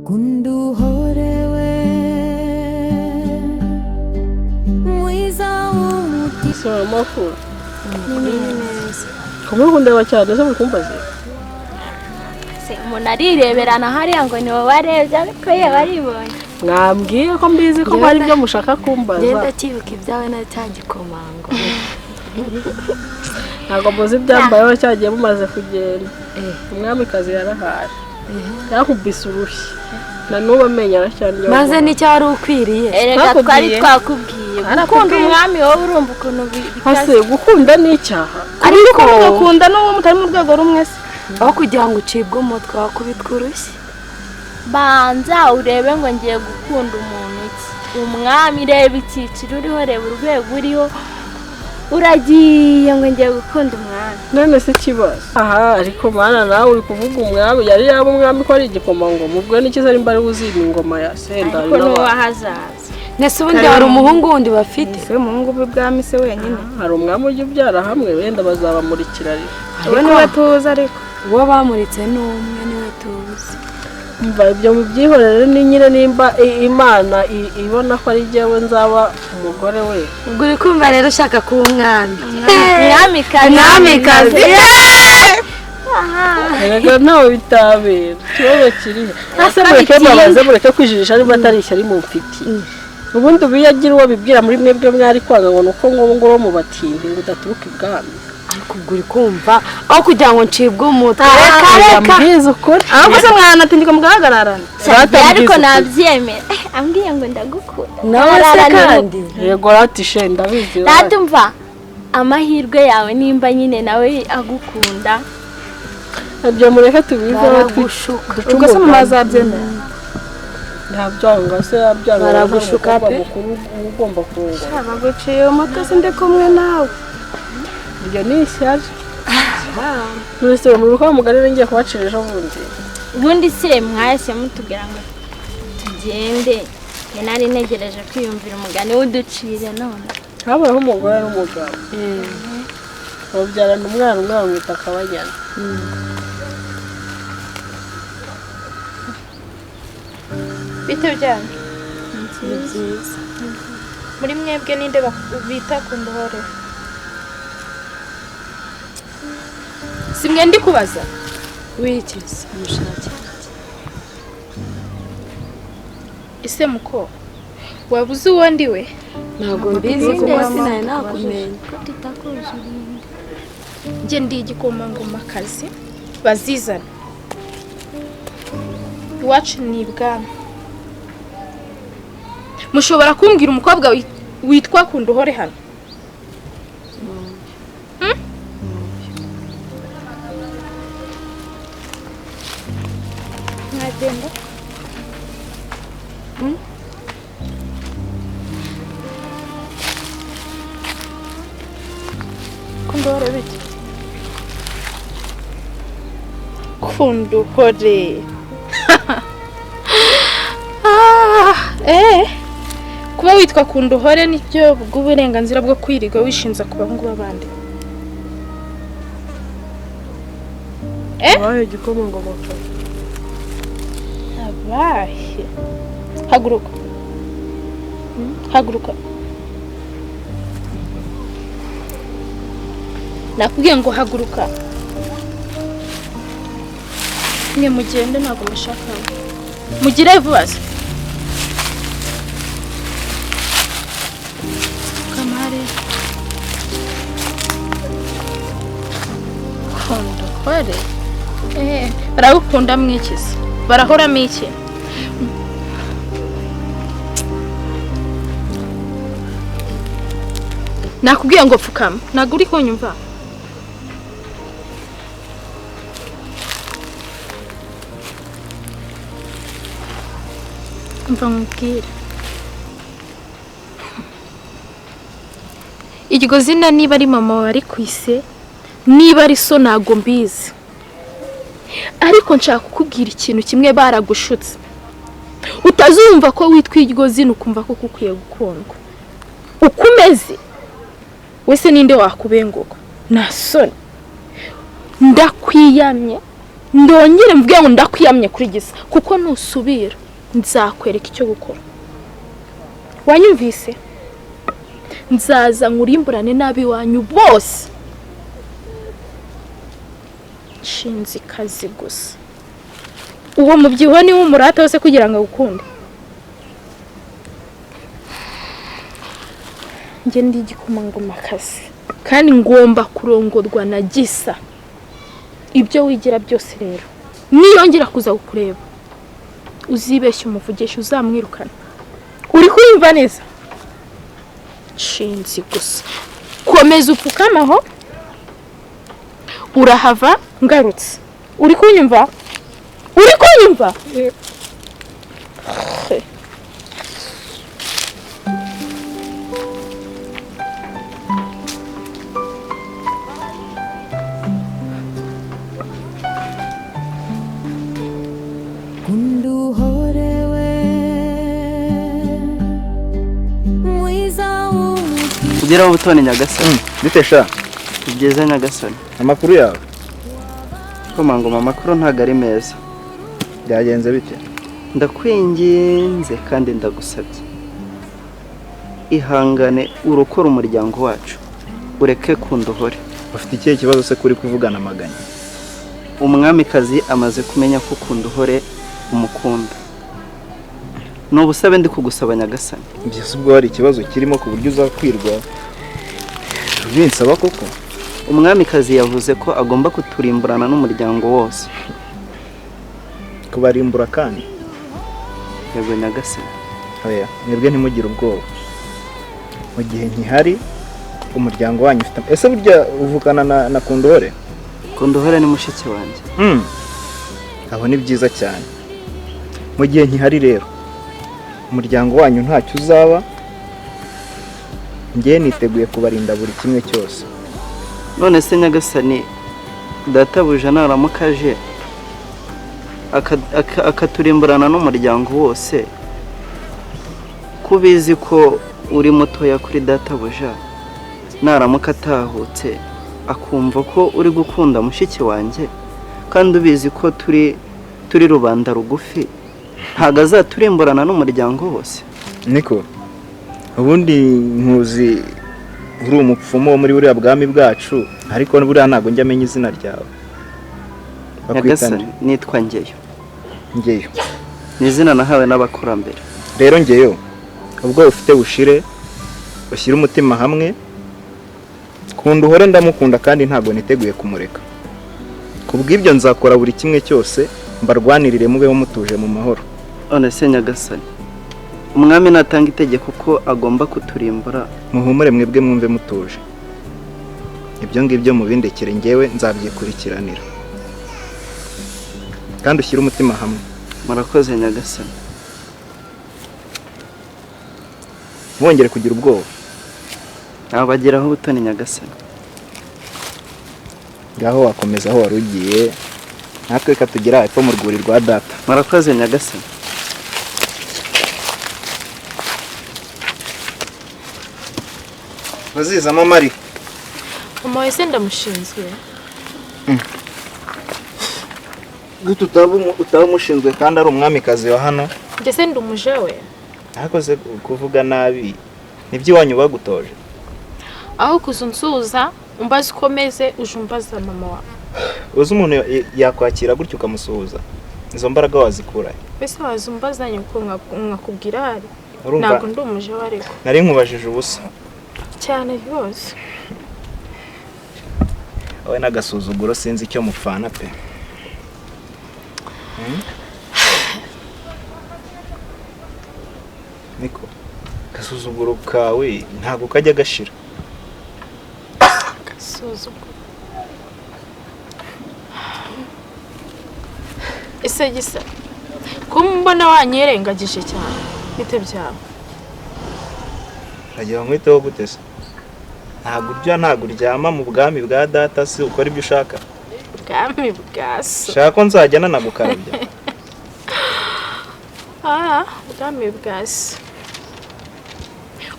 kunduhorewe mwiza w'umutima sura makuru kumukunda cyane zo mukumbaze umuntu arireberana hariya ngo ni wowe warebye ariko ye baribonye mwambwiye ko mbizi ko hari ibyo mushaka kumbaza ngenda kibuka ibyawe n'atagikomango ntabwo muzi ibyambayeho cyagiye mumaze kugenda umwamikazi yarahaje yakubise urushyi na n'ubu amenya aracyari maze n'icyo wari ukwiriye erega twari twakubwiye gukunda umwami wowe urumva ukuntu hase gukunda n'icyaha ariko ugakunda n'uwo mutari mu rwego rumwe se aho kugira ngo ucibwe umutwe wakubitwa urushyi banza urebe ngo ngiye gukunda umuntu iki umwami reba icyiciro uriho reba urwego uriho uragiye ngo ngiye gukunda umwami none se kibazo aha ariko mana nawe uri kuvuga umwami yari yaba umwami ko ari igikomangoma ubwo n'ikiza ari mbari uzima ingoma ya senda ariko n'uwo hazaza nese ubundi hari umuhungu wundi bafite se umuhungu w'ibwami se wenyine hari umwami ujya ubyara hamwe wenda bazabamurikira we niwe tuzi ariko uwo bamuritse n'umwe niwe tuzi mva ibyo mu byihorere ni nyine nimba imana ibona ko ari jyewe nzaba umugore we ubwo uri kumva rero ushaka kuba umwami mwamikazi erega ntawe bitabera ikibazo kirihe ese mureke kwijijisha niba atari ishyari mumfitiye ubundi ubiyagira uwo bibwira muri mwebwe mwari kwanga ngo nuko ngo mubatinde ngo udaturuka ibwami ariko ubwo uri kumva aho kugira ngo ncibwe umutwe reka mbizi ukuri ahubwo se mwanatindika mugahagararana ariko nabyemera ambwiye ngo ndagukunda nawe se kandi yego ratishe ndabizi radumva amahirwe yawe nimba nyine nawe agukunda ibyo mureke tubiveho twushuka ubwo se mumazabyemera ntabyanga se yabyanga baragushuka pe ugomba kurunga baguciye umutwe se ndi kumwe nawe ibyo ni ishyari nuse mu ruko mugarire ngiye kubacirisha ubundi se mwahise mutubwira ngo tugende nari negereje kwiyumvira umugani w'uducire none habayeho umugore n'umugabo babyarana umwana mwita Kabanyana bite byanyu byiza muri mwebwe ninde bita kunduhore simwe ndi kubaza wikiza umushake ise muko wabuze uwo ndiwe ntabwo mbizi kuko sinari nakumenya nge ndi igikomangomakazi bazizana iwacu ni ibwami mushobora kumbwira umukobwa witwa kunduhore hano mwagenda kunduhore bite kunduhore kuba witwa kunduhore nibyo bw'uburenganzira bwo kwirirwa wishinza ku bahungu b'abandi abaye igikomangoma abahe haguruka haguruka nakubwiye ngo haguruka mwe mugende ntabwo mushaka mugire vuba se kamare kunduhore baragukunda mwikiza barahoramo iki nakubwiye ngo pfukama ntabwo uri kunyumva mva mubwire iryo zina niba ari mama wari ku ise niba ari so ntabwo mbizi ariko nshaka kukubwira ikintu kimwe baragushutse utazumva ko witwa iryo zina ukumva ko ukwiye gukundwa uko umeze wese ninde wakubenguka nta soni ndakwiyamye ndongere mvuge ngo ndakwiyamye kuri Gisa kuko nusubira nzakwereka icyo gukora. Wanyumvise? Nzaza ngurimburane nabi wanyu bose. Shinzi kazi gusa. Uwo mubyiho ni umurata wose kugira ngo agukunde. Nge ndi igikomangoma kazi kandi ngomba kurongorwa na Gisa. Ibyo wigira byose rero niyongera kuza kukureba uzibeshye umuvugisha uzamwirukana. Uri kuyumva neza? Shinzi gusa. Komeza upfukamaho urahava ngarutse. Uri kunyumva? Uri kunyumva? Kugeraho ubutoni Nyagasani. Bite sha? Tugeze Nyagasani. Amakuru yawe? Komangoma amakuru ntago ari meza. Byagenze bite? Ndakwinginze kandi ndagusabye. Ihangane urokora umuryango wacu. Ureke kunduhore. Ufite ikihe kibazo se kuri kuvugana amaganya? Umwamikazi amaze kumenya ko kunduhore umukunda. Nubusabe ndi kugusaba Nyagasani. Byose ubwo hari ikibazo kirimo ku buryo uzakwirwa. Binsaba koko. Umwamikazi yavuze ko agomba kuturimburana n'umuryango wose. Kubarimbura kandi? Yego Nyagasani. Oya, mwebwe ntimugire ubwoba. Mu gihe nkihari umuryango wanyu ufite. Ese burya uvukana na Kunduhore? Kunduhore ni mushiki wanjye. Aho ni byiza cyane. Mu gihe nkihari rero umuryango wanyu ntacyo uzaba. Ngiye niteguye kubarinda buri kimwe cyose. None se Nyagasani databuja naramukaje akaturimburana n'umuryango wose, kubizi ko uri mutoya kuri databuja, naramuka atahutse akumva ko uri gukunda mushiki wanjye kandi ubizi ko turi rubanda rugufi, ntago azaturimburana n'umuryango wose. Niko ubundi nkuzi uri umupfumu wo muri buriya bwami bwacu, ariko buriya ntago njya amenya izina ryawe. Nyagasani nitwa Ngeyo. Ngeyo ni izina nahawe n'abakurambere. Rero Ngeyo, ubwo ufite bushire ushyira umutima hamwe. Kunduhore ndamukunda kandi ntago niteguye kumureka. Kubw'ibyo nzakora buri kimwe cyose mbarwanirire mubeho mutuje mu mahoro. None se Nyagasani, umwami natanga itegeko ko agomba kuturimbura, muhumure mwebwe mwumve mutuje. Ibyo ngibyo mubindekere ngewe nzabyikurikiranira. Kandi ushyira umutima hamwe. Murakoze Nyagasani. Mwongere kugira ubwoba. Abageraho ubutoni Nyagasani. Ngaho wakomeza aho warugiye, natwe katugira epfo mu rwuri rwa data. Murakoze Nyagasani. Bazizamo Mari. Mama wese ndamushinzwe. Gutu utamushinzwe kandi ari umwamikazi wa hano. Ndetse ndumuje we. Akoze kuvuga nabi. Nibyo wanyu bagutoje. Aho kuzunsuza umbaza ukomeze ujumbaza mama wa. Uzi umuntu yakwakira gutyo ukamusuhuza. Izo mbaraga wazikura. Bese wazumbaza nyuko nkakubwira hari. Urumva? Ntabwo ndumuje wariko. Nari nkubajije ubusa. Cyane rwose. Wowe nagasuzuguro sinzi icyo mupfana pe. Niko gasuzuguro kawe ntabwo kajya gashira. Gasuzuguro. Ese Gisa, kumbona wanyerengagije cyane. Bite byawe? Agiye nkwiteho gutese. Ntabwo uryama mu bwami bwa data si ukora ibyo ushaka. Bwami bwaso. Shaka nzajya nanagukarabya. Bwami bwaso.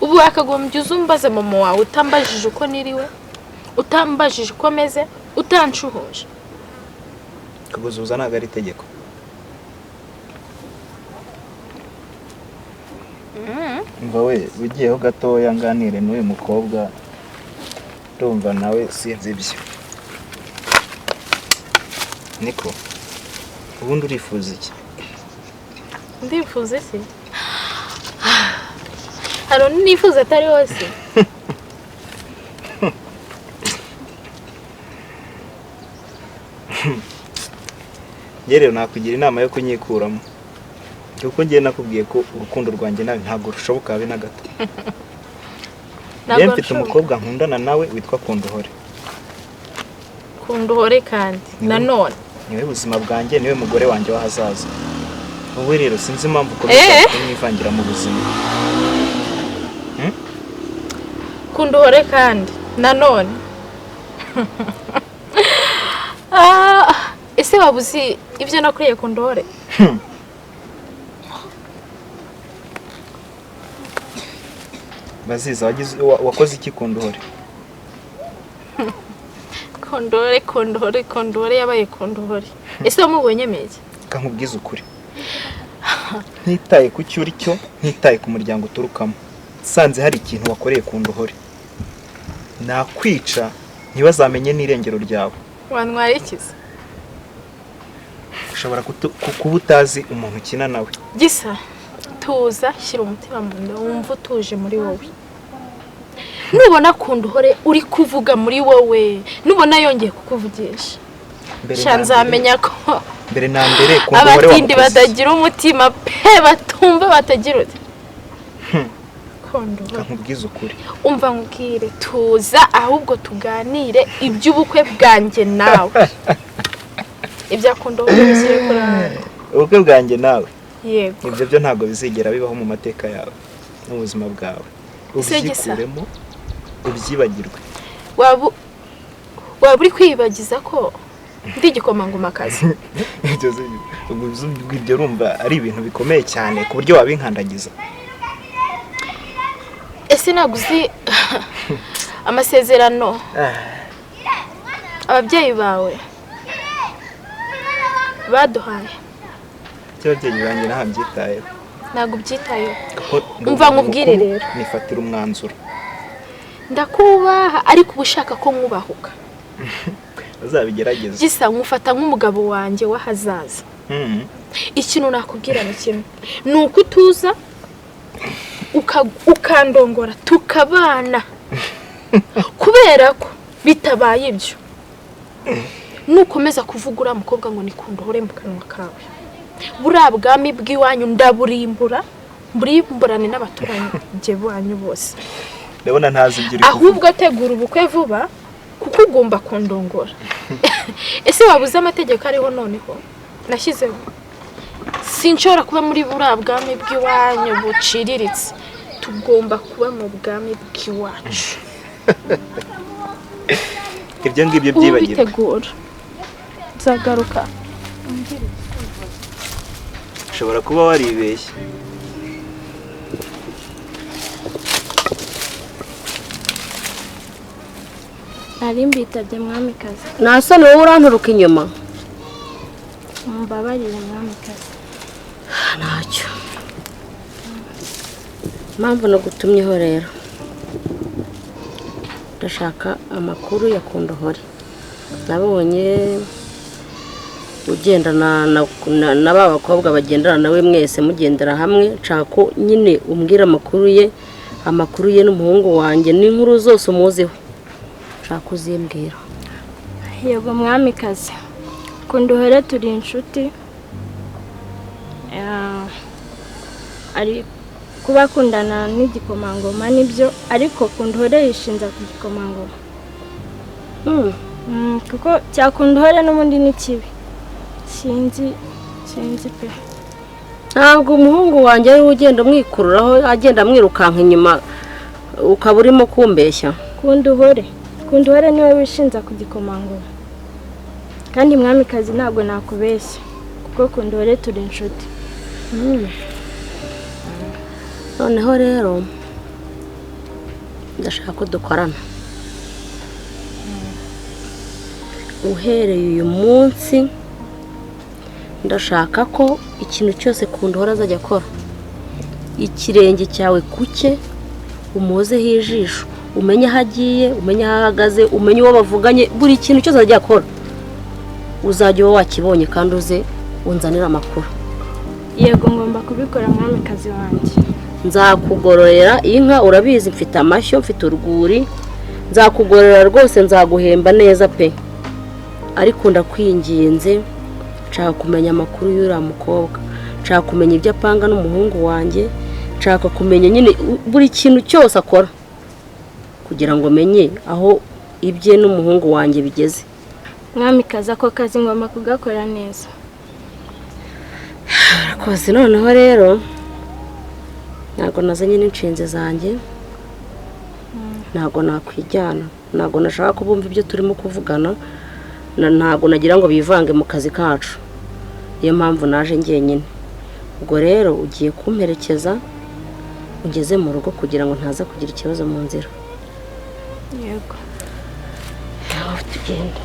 Ubu wakagombye uzumbaze mama wawe utambajije uko niriwe, utambajije uko meze, utanshuhuje. kuguzuza ntabwo ari itegeko. Umva we ugiyeho gatoya nganire n'uyu mukobwa, ndumva nawe sinzi ibyo. Niko ubundi urifuza iki? Ndifuza iki? Hari nifuza atari hose. Rero nakugira inama yo kunyikuramo, kuko ngiye nakubwiye ko urukundo rwanjye nawe ntabwo rushoboka habe na gato. Njye mfite umukobwa nkundana nawe witwa Kunduhore. Kunduhore kandi nanone niwe buzima bwanjye, niwe mugore wanjye w'ahazaza. Wowe rero sinzi impamvu ko mwivangira mu buzima. Kunduhore kandi nanone. Ese wabuzi ibyo nakuriye Kunduhore? Baziza wakoze iki Kunduhore? Kunduhore yabaye Kunduhore. Ese wamubonye meze? Kankubwiza ukuri. Ntitaye ku cyo uri cyo, ntitaye ku muryango uturukamo. Sanze hari ikintu wakoreye Kunduhore, nakwica ntibazamenye n'irengero ryawe. Wantwara ikiza? Ushobora kuba utazi umuntu ukina nawe. Gisa tuza, shyira umutima mu nda, wumva utuje muri wowe. Nubona Kunduhore uri kuvuga muri wowe, nubona yongeye kukuvugisha, nzamenya ko mbere na mbere Kunduhore abatindi batagira umutima pe, batumva batagira uti. Kunduhore nkubwiza ukuri. Umva nkubwire, tuza ahubwo tuganire iby'ubukwe bwanjye nawe. Ibya Kunduhore bishyire kurana. Ubukwe bwanjye nawe? Yego. Ibyo byo ntabwo bizigera bibaho mu mateka yawe mu buzima bwawe. Ubyikuremo ubyibagirwe. Waba uri kwibagiza ko ndi igikomangoma kazi. Ibyo urumva ari ibintu bikomeye cyane ku buryo wabinkandagiza. Ese naguzi amasezerano ababyeyi bawe baduhaye? Cyabyeyi banjye ntabyitayeho. Ntabwo byitayeho. Umva nkubwire rero, nifatira umwanzuro. Ndakubaha ariko ubushaka ko nkubahuka. Uzabigerageza. Gisa nkufata nk'umugabo wanjye w'ahazaza. Ikintu nakubwira ni kimwe, nuko utuza ukandongora tukabana. Kubera ko bitabaye ibyo, nukomeza kuvuga uriya mukobwa ngo ni Kunduhore mu kanwa kawe, buriya bwami bw'iwanyu ndaburimbura, mburimburane n'abaturanyi banyu bose. Ndabona ntazi ibyo uri kuvuga. Ahubwo tegura ubukwe vuba kuko ugomba kundongora. Ese wabuze amategeko ariho noneho nashyizeho? Sinshobora kuba muri buriya bwami bw'iwanyu buciriritse, tugomba kuba mu bwami bw'iwacu. Ibyo ngibyo byibagirwa. Ubitegura nzagaruka. Ushobora kuba waribeshye. Nari mbitabye mwamikazi. Nasa wowe uranturuka inyuma. Mbabarire mwamikazi. Ntacyo. Mpamvu nagutumyeho rero, ndashaka amakuru ya Kunduhore. Nabonye ugendana na ba bakobwa bagendana nawe, mwese mugendera hamwe. Nshaka nyine umbwira amakuru ye n'umuhungu wanjye n'inkuru zose umuziho. Nshaka uzimbwira. Yego mwamikazi, Kunduhore turi inshuti. Ari kuba akundana n'igikomangoma nibyo, ariko Kunduhore yishinza ku gikomangoma. Kuko cya Kunduhore n'ubundi ni kibi. Sinzi pe. Ntabwo umuhungu wanjye ari ugenda umwikururaho, agenda amwirukanka inyuma ukaba urimo kumbeshya. Kunduhore niwe wishinza ku gikomangoma. Kandi mwamikazi ntabwo nakubeshya, kuko Kunduhore turi inshuti. Noneho rero ndashaka ko dukorana. Uhereye uyu munsi ndashaka ko ikintu cyose kundora azajya akora, ikirenge cyawe kuke umuzeho ijisho, umenye aho agiye, umenye aho ahagaze, umenye uwo bavuganye, buri kintu cyose azajya akora uzajya uba wakibonye kandi uze unzanira amakuru. Yego ngomba kubikora mwamikazi wanjye. Nzakugororera inka, urabizi mfite amashyo, mfite urwuri, nzakugororera rwose, nzaguhemba neza pe. Ariko ndakwinginze, nshaka kumenya amakuru y'uriya mukobwa, nshaka kumenya ibyo apanga n'umuhungu wanjye, nshaka kumenya nyine buri kintu cyose akora kugira ngo menye aho ibye n'umuhungu wanjye bigeze. Mwamikazi, ako kazi ngomba kugakora neza. Arakoze. Noneho rero ntabwo nazanye n'inshinzi zanjye, ntabwo nakwijyana, ntabwo nashaka kubumva ibyo turimo kuvugana, ntabwo nagira ngo bivange mu kazi kacu, niyo mpamvu naje njyenyine. Ubwo rero ugiye kumperekeza ugeze mu rugo kugira ngo ntaza kugira ikibazo mu nzira. Yego. Tugenda.